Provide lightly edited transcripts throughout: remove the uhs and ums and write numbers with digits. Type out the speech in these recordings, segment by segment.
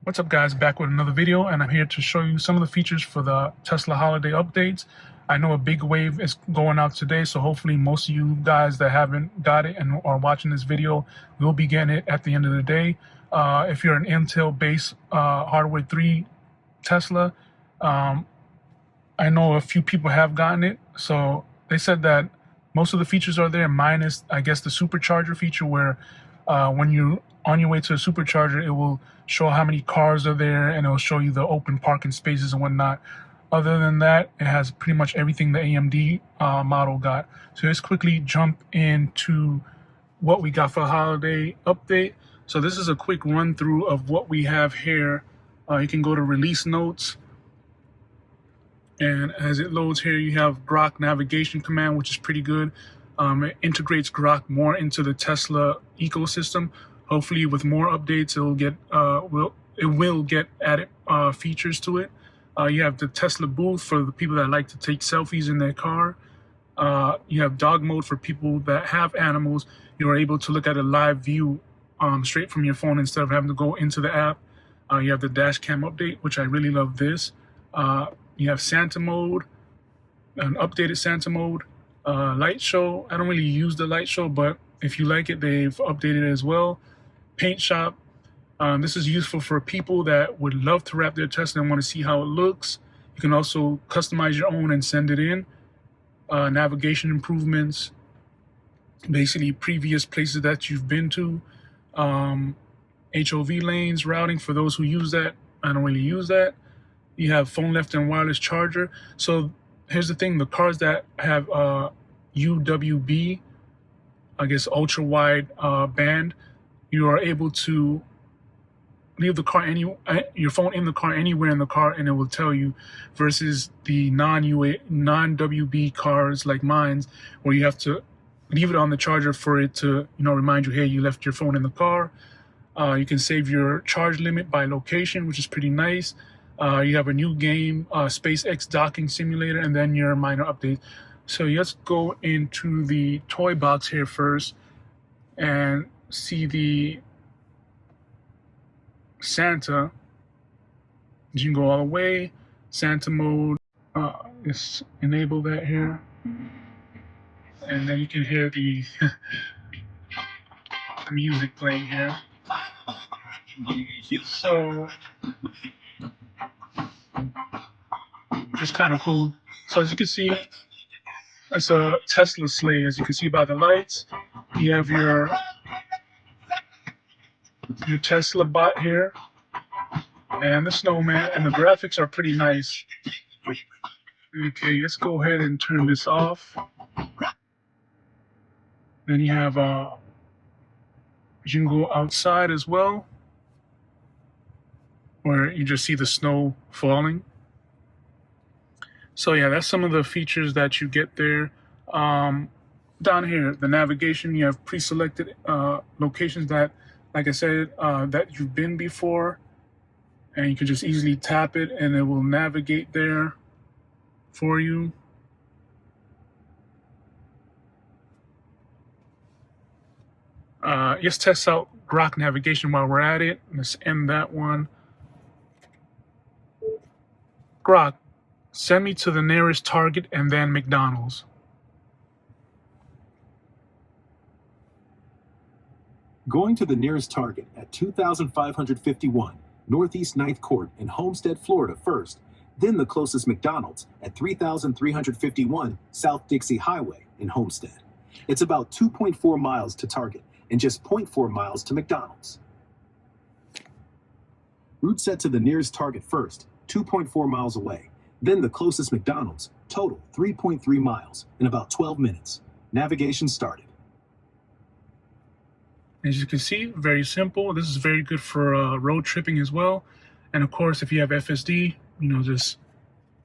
What's up, guys? Back with another video, and I'm here to show you some of the features for the Tesla holiday updates. I know a big wave is going out today, so hopefully most of you guys that haven't got it and are watching this video will be getting it at the end of the day. If you're an Intel-based hardware 3 Tesla, I know a few people have gotten it. So they said that most of the features are there, minus, I guess, the Supercharger feature, where when you're on your way to a Supercharger, it will show how many cars are there, and it'll show you the open parking spaces and whatnot. Other than that, it has pretty much everything the AMD model got. So let's quickly jump into what we got for a holiday update. So this is a quick run through of what we have here. You can go to release notes, and as it loads here, you have Grok navigation command, which is pretty good. It integrates Grok more into the Tesla ecosystem. Hopefully, with more updates, it will get added features to it. You have the Tesla booth for the people that like to take selfies in their car. You have dog mode for people that have animals. You are able to look at a live view straight from your phone instead of having to go into the app. You have the Dashcam update, which I really love this. You have Santa mode, an updated Santa mode. Light show, I don't really use the light show, but if you like it, they've updated it as well. Paint shop, this is useful for people that would love to wrap their Tesla and want to see how it looks. You can also customize your own and send it in. Navigation improvements, basically previous places that you've been to. HOV lanes, routing for those who use that. I don't really use that. You have phone left and wireless charger. So here's the thing, the cars that have UWB, I guess ultra wide band, you are able to leave the car your phone in the car anywhere in the car, and it will tell you, versus the non-WB cars like mine's, where you have to leave it on the charger for it to remind you, hey, you left your phone in the car. You can save your charge limit by location, which is pretty nice. You have a new game, SpaceX docking simulator, and then your minor updates. So let's go into the toy box here first and see the Santa. You can go all the way. Santa mode, let's enable that here. And then you can hear the music playing here. So it's kind of cool. So as you can see, it's a Tesla sleigh. As you can see by the lights, you have your Tesla bot here, and the snowman, and the graphics are pretty nice. Okay, let's go ahead and turn this off. Then you have you can go outside as well, where you just see the snow falling. So yeah, that's some of the features that you get there. Down here, the navigation, you have pre-selected locations that, like I said, that you've been before, and you can just easily tap it and it will navigate there for you. Let's test out Grok navigation while we're at it. Let's end that one. Grok, send me to the nearest Target and then McDonald's. Going to the nearest Target at 2551 Northeast 9th Court in Homestead, Florida first, then the closest McDonald's at 3351 South Dixie Highway in Homestead. It's about 2.4 miles to Target and just 0.4 miles to McDonald's. Route set to the nearest Target first, 2.4 miles away, then the closest McDonald's, total 3.3 miles in about 12 minutes. Navigation started. As you can see, very simple. This is very good for road tripping as well. And of course, if you have FSD, just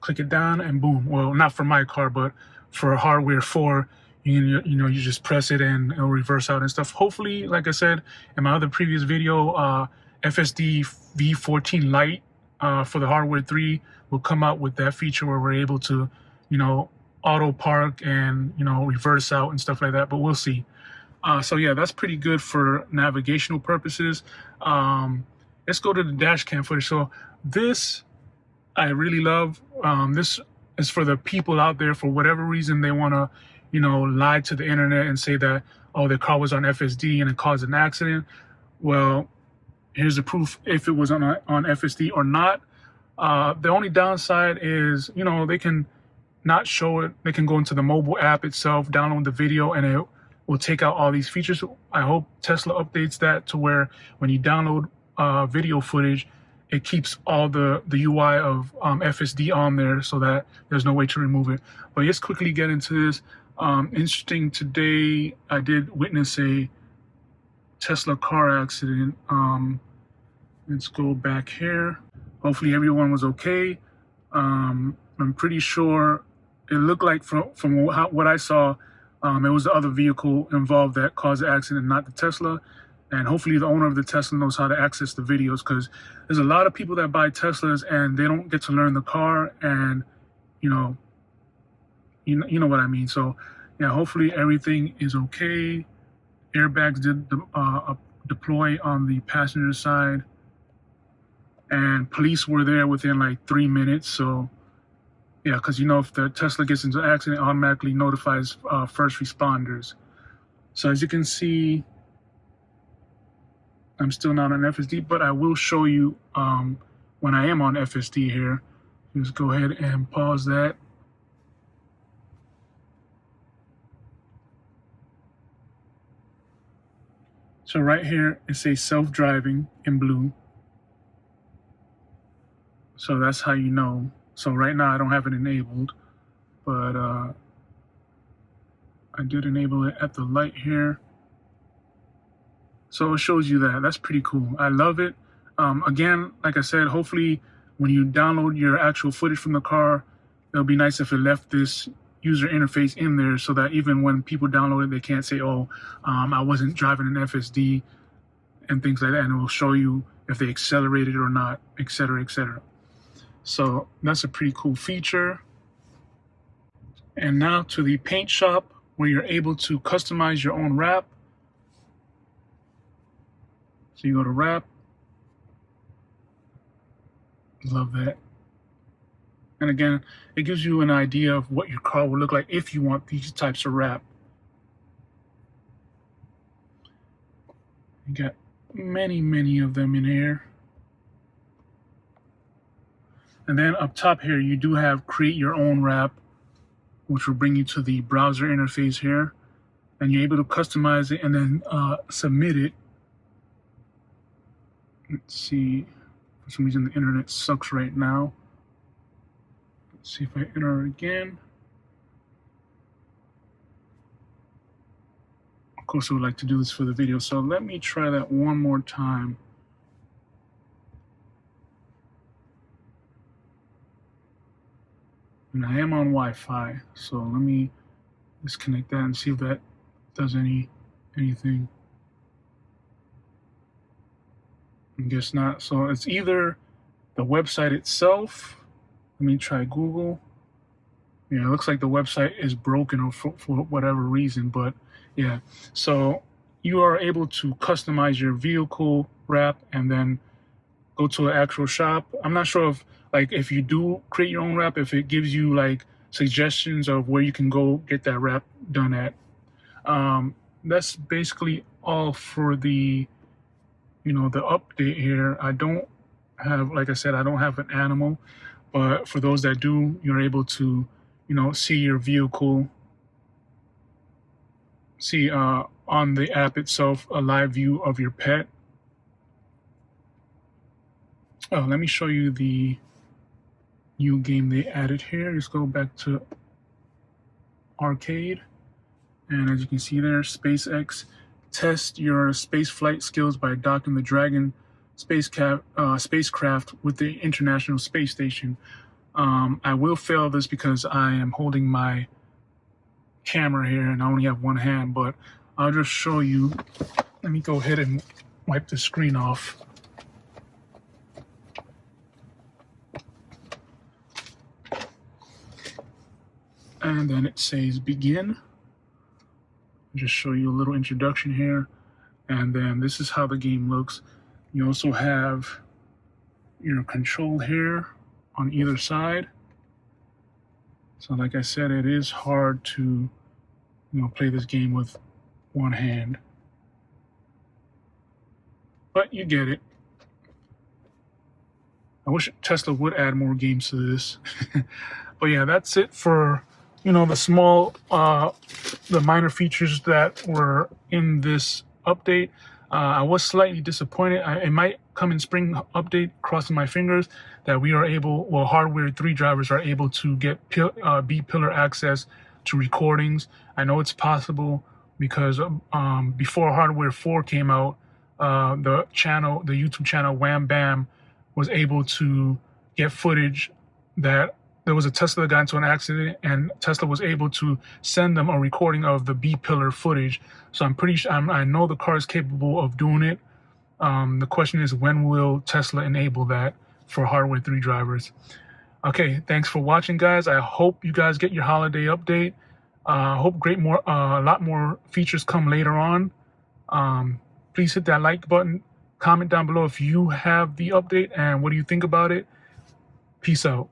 click it down and boom. Well, not for my car, but for hardware 4, you just press it and it'll reverse out and stuff. Hopefully, like I said in my other previous video, FSD V14 Lite for the hardware 3 will come out with that feature where we're able to, auto park and, reverse out and stuff like that, but we'll see. So yeah, that's pretty good for navigational purposes. let's go to the dash cam footage. So this I really love. This is for the people out there, for whatever reason they want to, you know, lie to the internet and say that, oh, their car was on FSD and it caused an accident. Well, here's the proof if it was on FSD or not. The only downside is, you know, they can not show it. They can go into the mobile app itself, download the video, and it will take out all these features. I hope Tesla updates that to where when you download video footage, it keeps all the UI of FSD on there so that there's no way to remove it. But let's quickly get into this. Interesting, today I did witness a Tesla car accident. Let's go back here. Hopefully everyone was okay. I'm pretty sure it looked like from what I saw, it was the other vehicle involved that caused the accident, not the Tesla. And hopefully the owner of the Tesla knows how to access the videos, because there's a lot of people that buy Teslas and they don't get to learn the car, and you know what I mean. So yeah, hopefully everything is okay. Airbags did deploy on the passenger side, and police were there within like 3 minutes. So yeah, because you know, if the Tesla gets into an accident, it automatically notifies first responders. So as you can see, I'm still not on FSD, but I will show you when I am on FSD here. Just go ahead and pause that. So right here, it says self-driving in blue. So that's how you know. So right now I don't have it enabled, but I did enable it at the light here. So it shows you that. That's pretty cool. I love it. Again, like I said, hopefully when you download your actual footage from the car, it'll be nice if it left this user interface in there so that even when people download it, they can't say, oh, I wasn't driving an FSD and things like that. And it will show you if they accelerated or not, et cetera, et cetera. So that's a pretty cool feature. And now to the paint shop, where you're able to customize your own wrap. So you go to wrap. Love that. And again, it gives you an idea of what your car will look like if you want these types of wrap. You got many of them in here. And then up top here, you do have create your own wrap, which will bring you to the browser interface here. And you're able to customize it and then submit it. Let's see. For some reason, the internet sucks right now. Let's see if I enter it again. Of course, I would like to do this for the video, so let me try that one more time. And I am on Wi-Fi, so let me disconnect that and see if that does anything. I guess not. So it's either the website itself. Let me try Google. Yeah, it looks like the website is broken or for whatever reason, but yeah. So you are able to customize your vehicle wrap and then go to an actual shop. I'm not sure if, like, if you do create your own wrap, if it gives you like suggestions of where you can go get that wrap done at. That's basically all for the, you know, the update here. I don't have, like I said, I don't have an animal, but for those that do, you're able to, you know, see your vehicle, see on the app itself a live view of your pet. Oh, let me show you the new game they added here. Let's go back to arcade, and as you can see there, SpaceX. Test your space flight skills by docking the Dragon spacecraft with the International Space Station. I will fail this because I am holding my camera here and I only have one hand, but I'll just show you. Let me go ahead and wipe the screen off. And then it says begin. I'll just show you a little introduction here. And then this is how the game looks. You also have your control here on either side. So like I said, it is hard to play this game with one hand, but you get it. I wish Tesla would add more games to this. But yeah, that's it for the small the minor features that were in this update. I was slightly disappointed. It might come in spring update, crossing my fingers, that we are able, well, hardware 3 drivers are able to get B pillar access to recordings. I know it's possible because before hardware 4 came out, the YouTube channel Wham Bam was able to get footage that there was a Tesla that got into an accident, and Tesla was able to send them a recording of the B pillar footage. So I'm pretty sure, I know the car is capable of doing it. The question is, when will Tesla enable that for hardware 3 drivers? Okay, thanks for watching, guys. I hope you guys get your holiday update. I hope a lot more features come later on. Please hit that like button. Comment down below if you have the update and what do you think about it. Peace out.